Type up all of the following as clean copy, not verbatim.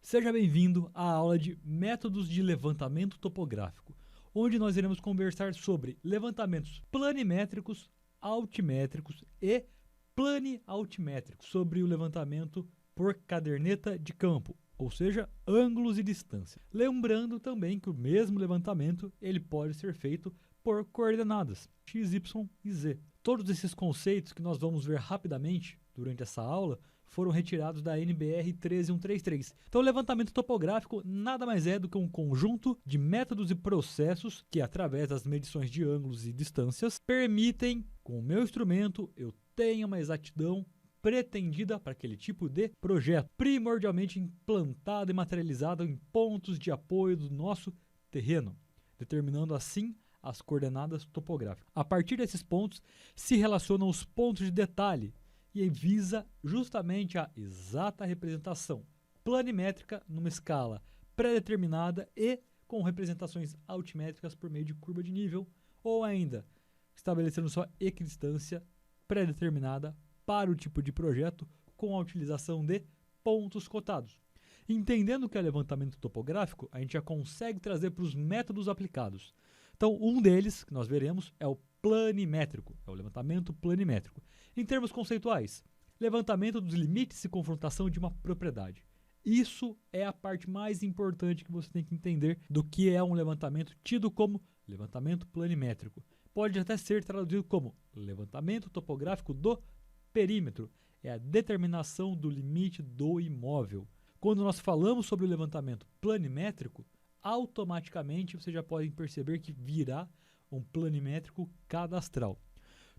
Seja bem-vindo à aula de Métodos de Levantamento Topográfico, onde nós iremos conversar sobre levantamentos planimétricos, altimétricos e planialtimétricos, sobre o levantamento por caderneta de campo, ou seja, ângulos e distância. Lembrando também que o mesmo levantamento ele pode ser feito por coordenadas x, y e z. Todos esses conceitos que nós vamos ver rapidamente durante essa aula foram retirados da NBR 13133. Então, o levantamento topográfico nada mais é do que um conjunto de métodos e processos que, através das medições de ângulos e distâncias, permitem, com o meu instrumento, eu tenha uma exatidão pretendida para aquele tipo de projeto, primordialmente implantado e materializado em pontos de apoio do nosso terreno, determinando assim as coordenadas topográficas. A partir desses pontos se relacionam os pontos de detalhe e visa justamente a exata representação planimétrica numa escala pré-determinada e com representações altimétricas por meio de curva de nível, ou ainda estabelecendo sua equidistância pré-determinada para o tipo de projeto com a utilização de pontos cotados. Entendendo o que é levantamento topográfico, a gente já consegue trazer para os métodos aplicados. Então, um deles, que nós veremos, é o planimétrico, é o levantamento planimétrico. Em termos conceituais, levantamento dos limites e confrontação de uma propriedade. Isso é a parte mais importante que você tem que entender do que é um levantamento tido como levantamento planimétrico. Pode até ser traduzido como levantamento topográfico do perímetro. É a determinação do limite do imóvel. Quando nós falamos sobre o levantamento planimétrico, automaticamente você já pode perceber que virá um planimétrico cadastral.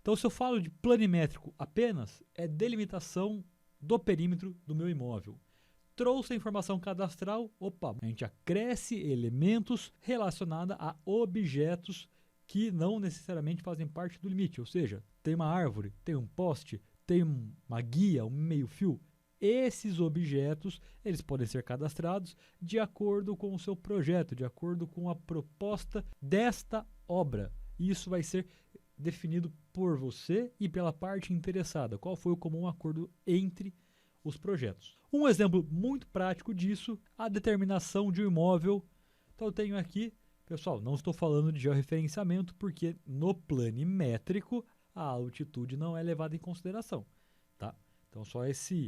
Então, se eu falo de planimétrico apenas, é delimitação do perímetro do meu imóvel. Trouxe a informação cadastral, a gente acresce elementos relacionados a objetos que não necessariamente fazem parte do limite, ou seja, tem uma árvore, tem um poste, tem uma guia, um meio-fio. Esses objetos, eles podem ser cadastrados de acordo com o seu projeto, de acordo com a proposta desta obra. Isso vai ser definido por você e pela parte interessada, qual foi o comum acordo entre os projetos. Um exemplo muito prático disso, a determinação de um imóvel. Então eu tenho aqui, pessoal, não estou falando de georreferenciamento, porque no planimétrico a altitude não é levada em consideração, tá? Então só esse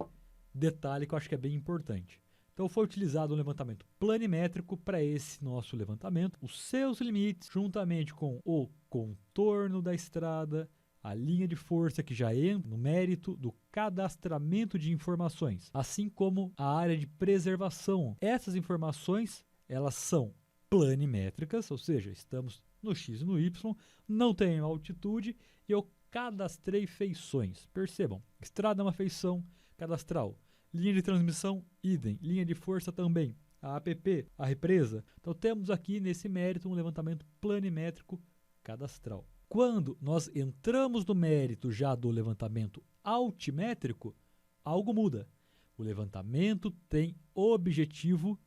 detalhe que eu acho que é bem importante. Então foi utilizado um levantamento planimétrico para esse nosso levantamento, os seus limites, juntamente com o contorno da estrada, a linha de força que já entra no mérito do cadastramento de informações, assim como a área de preservação. Essas informações, elas são planimétricas, ou seja, estamos no X e no Y, não tenho altitude e eu cadastrei feições. Percebam, estrada é uma feição cadastral. Linha de transmissão, idem. Linha de força também. A APP, a represa. Então temos aqui nesse mérito um levantamento planimétrico cadastral. Quando nós entramos no mérito já do levantamento altimétrico, algo muda. O levantamento tem objetivo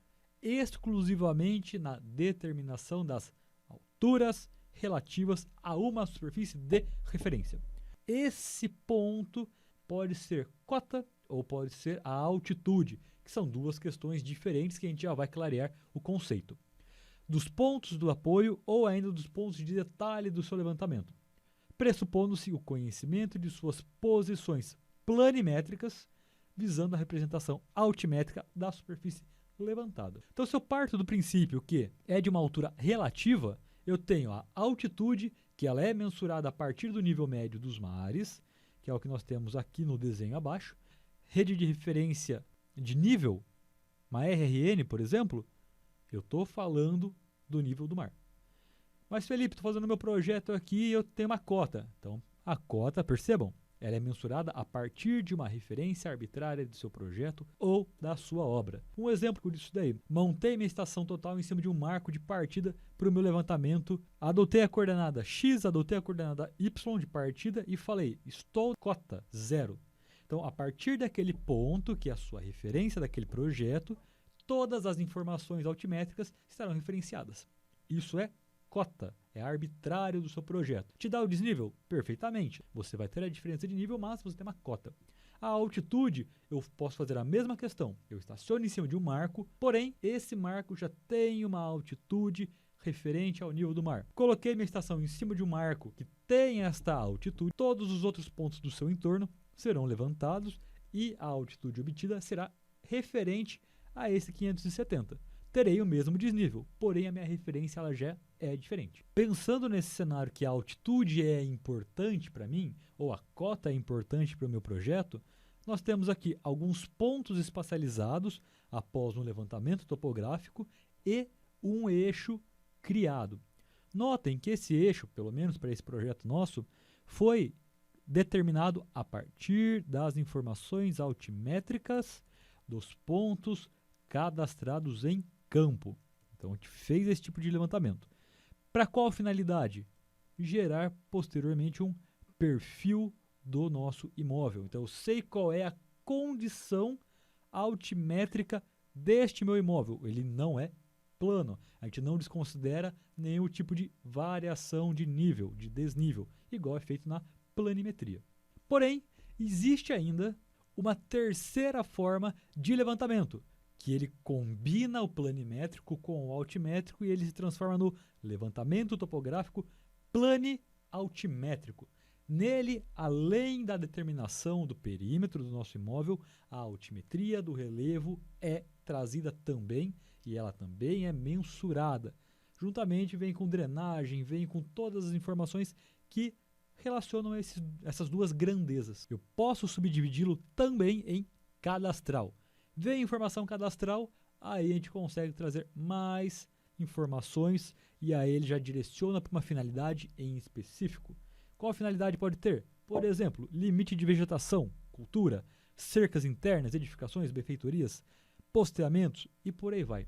exclusivamente na determinação das alturas relativas a uma superfície de referência. Esse ponto pode ser cota ou pode ser a altitude, que são duas questões diferentes que a gente já vai clarear o conceito. Dos pontos do apoio ou ainda dos pontos de detalhe do seu levantamento, pressupondo-se o conhecimento de suas posições planimétricas, visando a representação altimétrica da superfície levantada. Então, se eu parto do princípio que é de uma altura relativa, eu tenho a altitude, que ela é mensurada a partir do nível médio dos mares, que é o que nós temos aqui no desenho abaixo. Rede de referência de nível, uma RRN, por exemplo, eu estou falando do nível do mar. Mas, Felipe, estou fazendo meu projeto aqui e eu tenho uma cota. Então, a cota, percebam, ela é mensurada a partir de uma referência arbitrária do seu projeto ou da sua obra. Um exemplo disso daí. Montei minha estação total em cima de um marco de partida para o meu levantamento. Adotei a coordenada X, adotei a coordenada Y de partida e falei, estou cota 0. Então, a partir daquele ponto, que é a sua referência daquele projeto, todas as informações altimétricas estarão referenciadas. Isso é cota, é arbitrário do seu projeto. Te dá o desnível? Perfeitamente. Você vai ter a diferença de nível, mas você tem uma cota. A altitude, eu posso fazer a mesma questão. Eu estaciono em cima de um marco, porém, esse marco já tem uma altitude referente ao nível do mar. Coloquei minha estação em cima de um marco que tem esta altitude, todos os outros pontos do seu entorno serão levantados e a altitude obtida será referente a esse 570. Terei o mesmo desnível, porém a minha referência ela já é diferente. Pensando nesse cenário que a altitude é importante para mim, ou a cota é importante para o meu projeto, nós temos aqui alguns pontos espacializados após um levantamento topográfico e um eixo criado. Notem que esse eixo, pelo menos para esse projeto nosso, foi determinado a partir das informações altimétricas dos pontos cadastrados em campo. Então a gente fez esse tipo de levantamento. Para qual finalidade? Gerar posteriormente um perfil do nosso imóvel. Então eu sei qual é a condição altimétrica deste meu imóvel. Ele não é plano. A gente não desconsidera nenhum tipo de variação de nível, de desnível, igual é feito na planimetria. Porém, existe ainda uma terceira forma de levantamento, que ele combina o planimétrico com o altimétrico e ele se transforma no levantamento topográfico plani-altimétrico. Nele, além da determinação do perímetro do nosso imóvel, a altimetria do relevo é trazida também e ela também é mensurada. Juntamente vem com drenagem, vem com todas as informações que relacionam essas duas grandezas. Eu posso subdividi-lo também em cadastral. Vem informação cadastral, aí a gente consegue trazer mais informações e aí ele já direciona para uma finalidade em específico. Qual finalidade pode ter? Por exemplo, limite de vegetação, cultura, cercas internas, edificações, benfeitorias, posteamentos e por aí vai.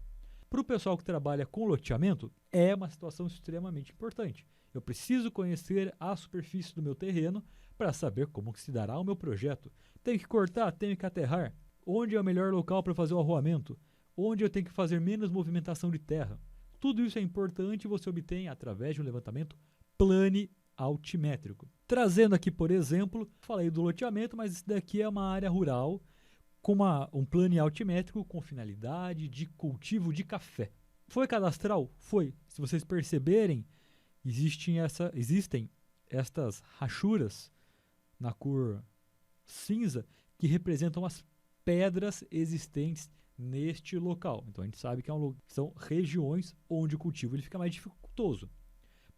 Para o pessoal que trabalha com loteamento, é uma situação extremamente importante. Eu preciso conhecer a superfície do meu terreno para saber como que se dará o meu projeto. Tenho que cortar, tenho que aterrar. Onde é o melhor local para fazer o arruamento? Onde eu tenho que fazer menos movimentação de terra? Tudo isso é importante e você obtém através de um levantamento plani-altimétrico. Trazendo aqui, por exemplo, falei do loteamento, mas isso daqui é uma área rural com um plani-altimétrico com finalidade de cultivo de café. Foi cadastral? Foi. Se vocês perceberem, existem estas rachuras na cor cinza que representam as pedras existentes neste local. Então a gente sabe que são regiões onde o cultivo ele fica mais dificultoso.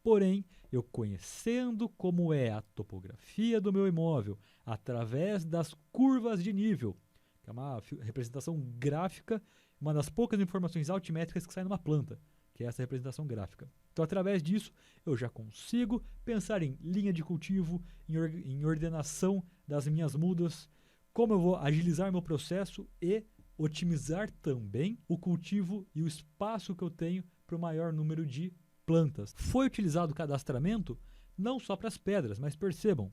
Porém, eu conhecendo como é a topografia do meu imóvel, através das curvas de nível, que é uma representação gráfica, uma das poucas informações altimétricas que sai numa planta, que é essa representação gráfica. Então, através disso, eu já consigo pensar em linha de cultivo, em ordenação das minhas mudas, como eu vou agilizar meu processo e otimizar também o cultivo e o espaço que eu tenho para o maior número de plantas. Foi utilizado o cadastramento não só para as pedras, mas percebam,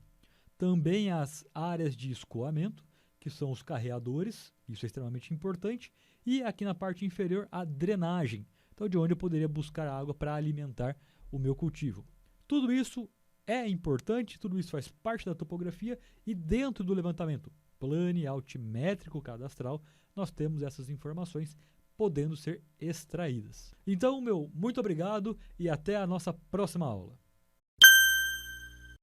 também as áreas de escoamento, que são os carreadores, isso é extremamente importante, e aqui na parte inferior a drenagem, então de onde eu poderia buscar água para alimentar o meu cultivo. Tudo isso é importante, tudo isso faz parte da topografia e dentro do levantamento plani-altimétrico cadastral, nós temos essas informações podendo ser extraídas. Então, muito obrigado e até a nossa próxima aula.